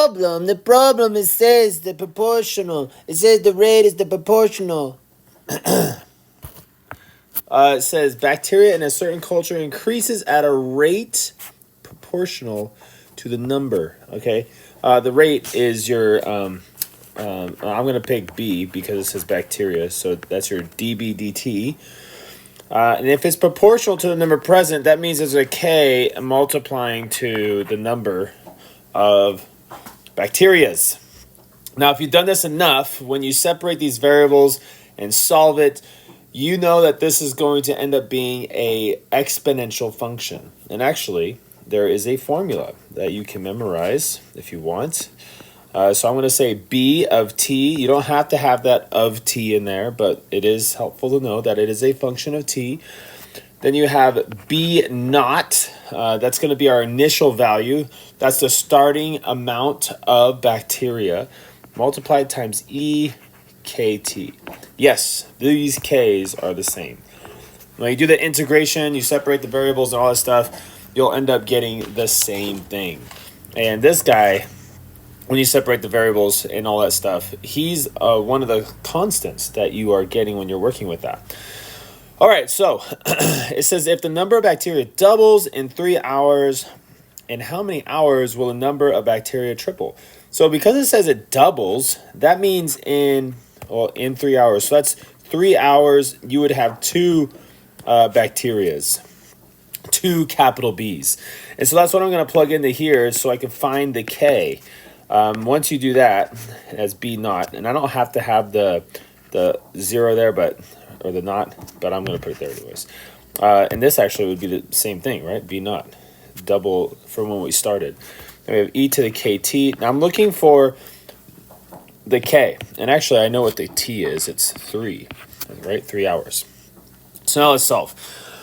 The problem, it says the proportional. It says the rate is the proportional. It says bacteria in a certain culture increases at a rate proportional to the number. Okay, the rate is your. I'm gonna pick B because it says bacteria, so that's your dB/dt. And if it's proportional to the number present, that means there's a K multiplying to the number of bacterias. Now, if you've done this enough, when you separate these variables and solve it, you know that this is going to end up being a exponential function. And actually, there is a formula that you can memorize if you want. So I'm going to say B of t. You don't have to have that of t in there, but it is helpful to know that it is a function of t. Then you have B naught. That's going to be our initial value. That's the starting amount of bacteria multiplied times E kt. Yes, these k's are the same. When you do the integration, you separate the variables and all that stuff, you'll end up getting the same thing. And this guy, when you separate the variables and all that stuff, he's one of the constants that you are getting when you're working with that. All right, so it says if the number of bacteria doubles in 3 hours, in how many hours will the number of bacteria triple? So because it says it doubles, that means in 3 hours. So that's 3 hours, you would have 2 bacterias, 2 capital B's. And so that's what I'm going to plug into here so I can find the K. Once you do that, as B naught, and I don't have to have the 0 there, or the naught, but I'm going to put it there anyways. And this actually would be the same thing, right? B naught, double from when we started. And we have e to the kt. Now I'm looking for the K, and actually I know what the T is. It's 3, right? 3 hours. So now let's solve.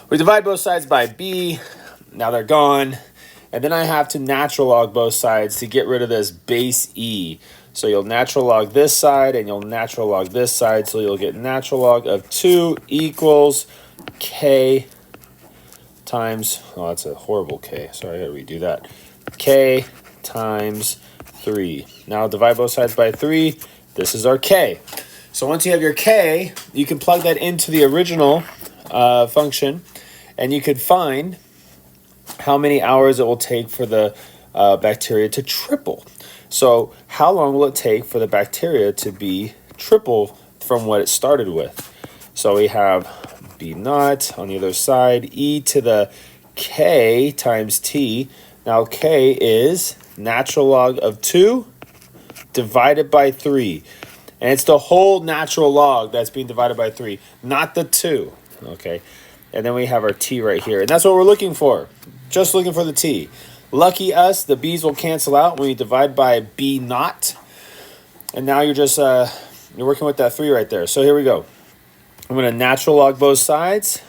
We divide both sides by B. Now they're gone. And then I have to natural log both sides to get rid of this base E. So you'll natural log this side and you'll natural log this side. So you'll get natural log of 2 equals K times, oh, that's a horrible K. Sorry, I gotta redo that. K times 3. Now divide both sides by 3. This is our K. So once you have your K, you can plug that into the original function, and you could find how many hours it will take for the bacteria to triple. So how long will it take for the bacteria to be triple from what it started with? So we have B naught on the other side, e to the K times T. Now K is natural log of 2 divided by 3. And it's the whole natural log that's being divided by 3, not the 2. Okay. And then we have our T right here. And that's what we're looking for. Just looking for the T. Lucky us, the B's will cancel out when you divide by B naught. And now you're just you're working with that 3 right there. So here we go. I'm going to natural log both sides.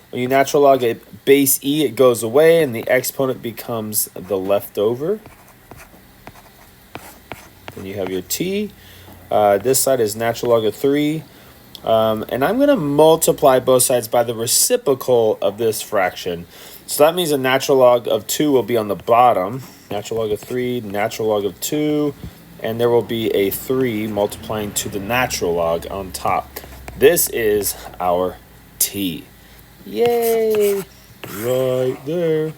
When you natural log a base E, it goes away and the exponent becomes the leftover. Then you have your T. This side is natural log of 3. And I'm going to multiply both sides by the reciprocal of this fraction. So that means a natural log of 2 will be on the bottom. Natural log of 3, natural log of 2. And there will be a 3 multiplying to the natural log on top. This is our T. Yay! Right there.